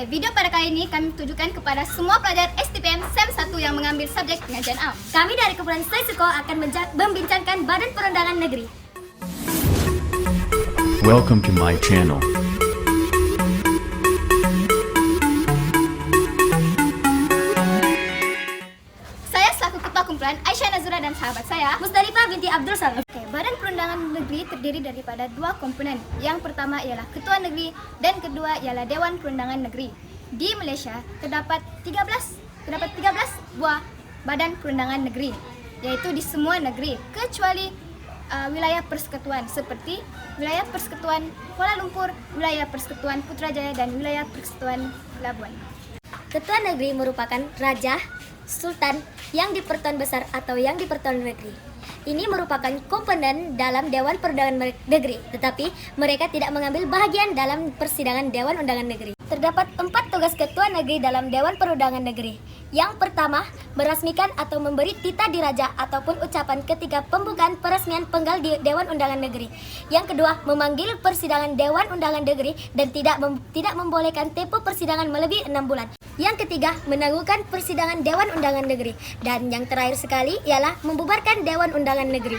Oke, video pada kali ini kami tujukan kepada semua pelajar STPM SEM 1 yang mengambil subjek pengajian am. Kami dari Kumpulan Sesuko akan membincangkan Badan Perundangan Negeri. Welcome to my channel. Saya selaku Ketua Kumpulan Aisyah Nazura dan sahabat saya Musdalifah binti Abdul Salam. Oke, Badan Perundangan Negeri terdiri daripada dua komponen. Yang pertama ialah Ketua Negeri dan kedua ialah Dewan Perundangan Negeri. Di Malaysia terdapat 13 buah Badan Perundangan Negeri, yaitu di semua negeri kecuali wilayah persekutuan seperti wilayah persekutuan Kuala Lumpur, wilayah persekutuan Putrajaya dan wilayah persekutuan Labuan. Ketua Negeri merupakan raja, sultan yang dipertuan besar atau yang dipertuan negeri. Ini merupakan komponen dalam Dewan Perundangan Negeri, tetapi mereka tidak mengambil bahagian dalam persidangan Dewan Undangan Negeri. Terdapat 4 tugas Ketua Negeri dalam Dewan Perundangan Negeri. Yang pertama, merasmikan atau memberi titah diraja ataupun ucapan ketika pembukaan peresmian penggal di Dewan Undangan Negeri. Yang kedua, memanggil persidangan Dewan Undangan Negeri dan tidak membolehkan tempo persidangan melebihi 6 bulan. Yang ketiga, menangguhkan persidangan Dewan Undangan Negeri. Dan yang terakhir sekali ialah membubarkan Dewan Undangan Negeri.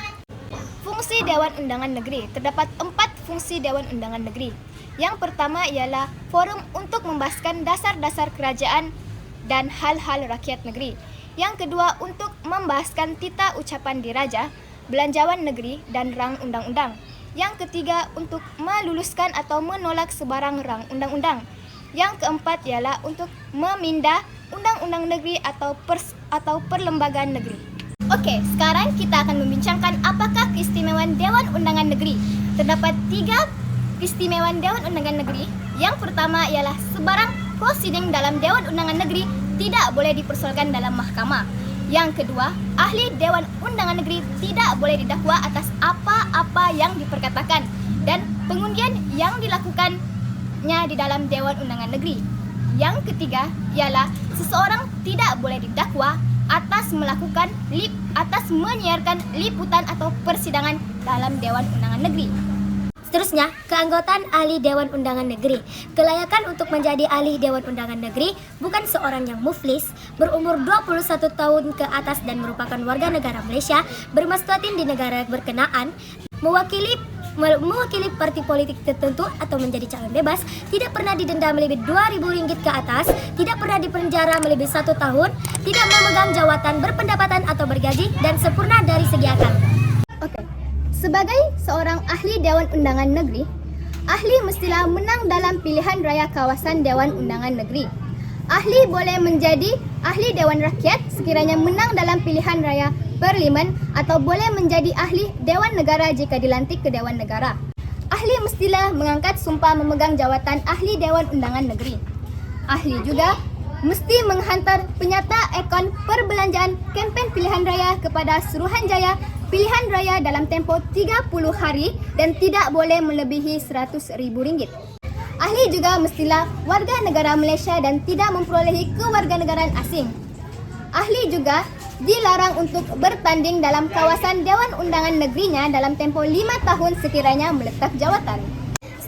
Fungsi Dewan Undangan Negeri. Terdapat 4 fungsi Dewan Undangan Negeri. Yang pertama ialah forum untuk membahaskan dasar-dasar kerajaan dan hal-hal rakyat negeri. Yang kedua, untuk membahaskan titah ucapan diraja, belanjawan negeri dan rang undang-undang. Yang ketiga, untuk meluluskan atau menolak sebarang rang undang-undang. Yang keempat ialah untuk memindah undang-undang negeri atau perlembagaan negeri. Oke, sekarang kita akan membincangkan apakah keistimewaan Dewan Undangan Negeri. Terdapat 3 keistimewaan Dewan Undangan Negeri. Yang pertama ialah sebarang prosiding dalam Dewan Undangan Negeri tidak boleh dipersoalkan dalam mahkamah. Yang kedua, ahli Dewan Undangan Negeri tidak boleh didakwa atas apa-apa yang diperkatakan dan pengundian yang dilakukannya di dalam Dewan Undangan Negeri. Yang ketiga ialah seseorang tidak boleh didakwa atas menyiarkan liputan atau persidangan dalam Dewan Undangan Negeri. Seterusnya, keanggotaan ahli Dewan Undangan Negeri. Kelayakan untuk menjadi ahli Dewan Undangan Negeri bukan seorang yang muflis, berumur 21 tahun ke atas dan merupakan warga negara Malaysia, bermastuatin di negara berkenaan, mewakili parti politik tertentu atau menjadi calon bebas, tidak pernah didenda melebihi RM2.000 ke atas, tidak pernah dipenjara melebihi 1 tahun, tidak memegang jawatan berpendapatan atau bergaji, dan sempurna dari segi akal. Oke. Sebagai seorang ahli Dewan Undangan Negeri, ahli mestilah menang dalam pilihan raya kawasan Dewan Undangan Negeri. Ahli boleh menjadi ahli Dewan Rakyat sekiranya menang dalam pilihan raya parlimen atau boleh menjadi ahli Dewan Negara jika dilantik ke Dewan Negara. Ahli mestilah mengangkat sumpah memegang jawatan ahli Dewan Undangan Negeri. Ahli juga mesti menghantar penyata akon perbelanjaan kempen pilihan raya kepada Suruhanjaya pilihan raya dalam tempoh 30 hari dan tidak boleh melebihi RM100,000. Ahli juga mestilah warga negara Malaysia dan tidak memperolehi kewarganegaraan asing. Ahli juga dilarang untuk bertanding dalam kawasan Dewan Undangan Negerinya dalam tempoh 5 tahun sekiranya meletak jawatan.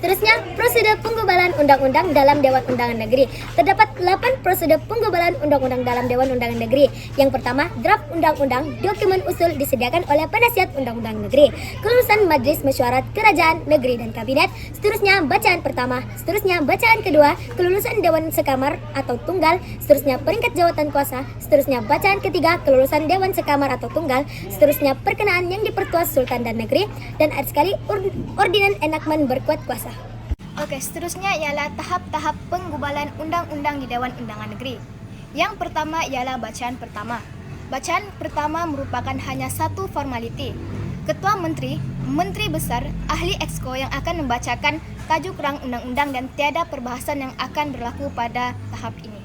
Seterusnya, prosedur penggubalan undang-undang dalam Dewan Undangan Negeri. Terdapat 8 prosedur penggubalan undang-undang dalam Dewan Undangan Negeri. Yang pertama, draft undang-undang, dokumen usul disediakan oleh penasihat undang-undang negeri, kelulusan Majlis Mesyuarat Kerajaan Negeri dan Kabinet. Seterusnya, bacaan pertama. Seterusnya, bacaan kedua, kelulusan Dewan Sekamar atau Tunggal. Seterusnya, peringkat jawatan kuasa. Seterusnya, bacaan ketiga, kelulusan Dewan Sekamar atau Tunggal. Seterusnya, perkenaan yang dipertuas Sultan dan Negeri. Dan ada sekali, ordinan enakmen berkuat kuasa. Oke, seterusnya ialah tahap-tahap penggubalan undang-undang di Dewan Undangan Negeri. Yang pertama ialah bacaan pertama. Bacaan pertama merupakan hanya satu formaliti. Ketua Menteri, Menteri Besar, Ahli Exco yang akan membacakan tajuk rang undang-undang dan tiada perbahasan yang akan berlaku pada tahap ini.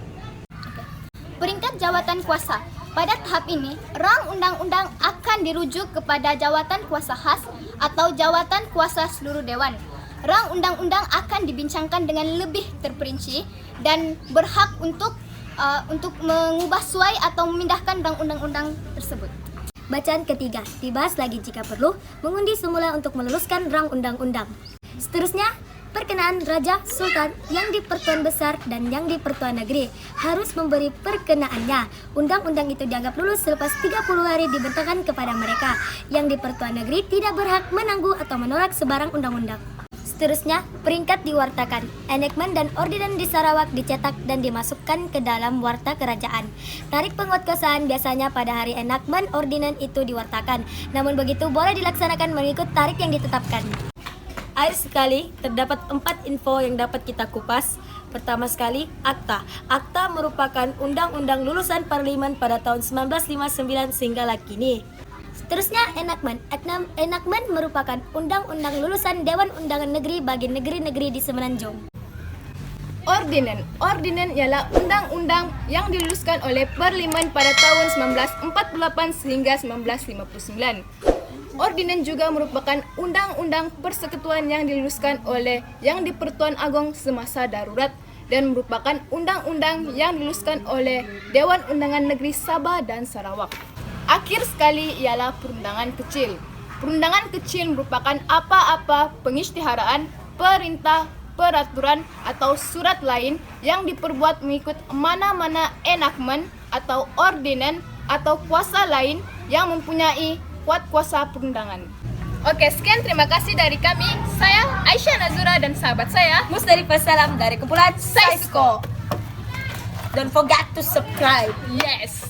Peringkat jawatan kuasa. Pada tahap ini, rang undang-undang akan dirujuk kepada jawatan kuasa khas atau jawatan kuasa seluruh Dewan. Rang undang-undang akan dibincangkan dengan lebih terperinci dan berhak untuk mengubah suai atau memindahkan rang undang-undang tersebut. Bacaan ketiga, dibahas lagi jika perlu, mengundi semula untuk meluluskan rang undang-undang. Seterusnya, perkenaan Raja, Sultan, yang di Pertuan Besar dan yang di Pertuan Negeri harus memberi perkenaannya. Undang-undang itu dianggap lulus selepas 30 hari dibentangkan kepada mereka. Yang di Pertuan Negeri tidak berhak menangguh atau menolak sebarang undang-undang. Seterusnya, peringkat diwartakan. Enactment dan ordinan di Sarawak dicetak dan dimasukkan ke dalam warta kerajaan. Tarik penguatkuasaan biasanya pada hari enactment ordinan itu diwartakan. Namun begitu boleh dilaksanakan mengikut tarik yang ditetapkan. Akhir sekali, terdapat 4 info yang dapat kita kupas. Pertama sekali, akta. Akta merupakan undang-undang lulusan parlimen pada tahun 1959 sehingga kini. Seterusnya, enactment. Enactment merupakan undang-undang lulusan Dewan Undangan Negeri bagi negeri-negeri di Semenanjung. Ordinen. Ordinen ialah undang-undang yang diluluskan oleh Parlimen pada tahun 1948 sehingga 1959. Ordinen juga merupakan undang-undang persekutuan yang diluluskan oleh Yang di-Pertuan Agong semasa darurat dan merupakan undang-undang yang diluluskan oleh Dewan Undangan Negeri Sabah dan Sarawak. Akhir sekali ialah perundangan kecil. Perundangan kecil merupakan apa-apa pengisytiharaan, perintah, peraturan atau surat lain yang diperbuat mengikut mana-mana enactment atau ordinen atau kuasa lain yang mempunyai kuat kuasa perundangan. Oke, sekian terima kasih dari kami. Saya Aisyah Nazura dan sahabat saya Musdalifah Salam dari kumpulan Saisko. Don't forget to subscribe. Yes.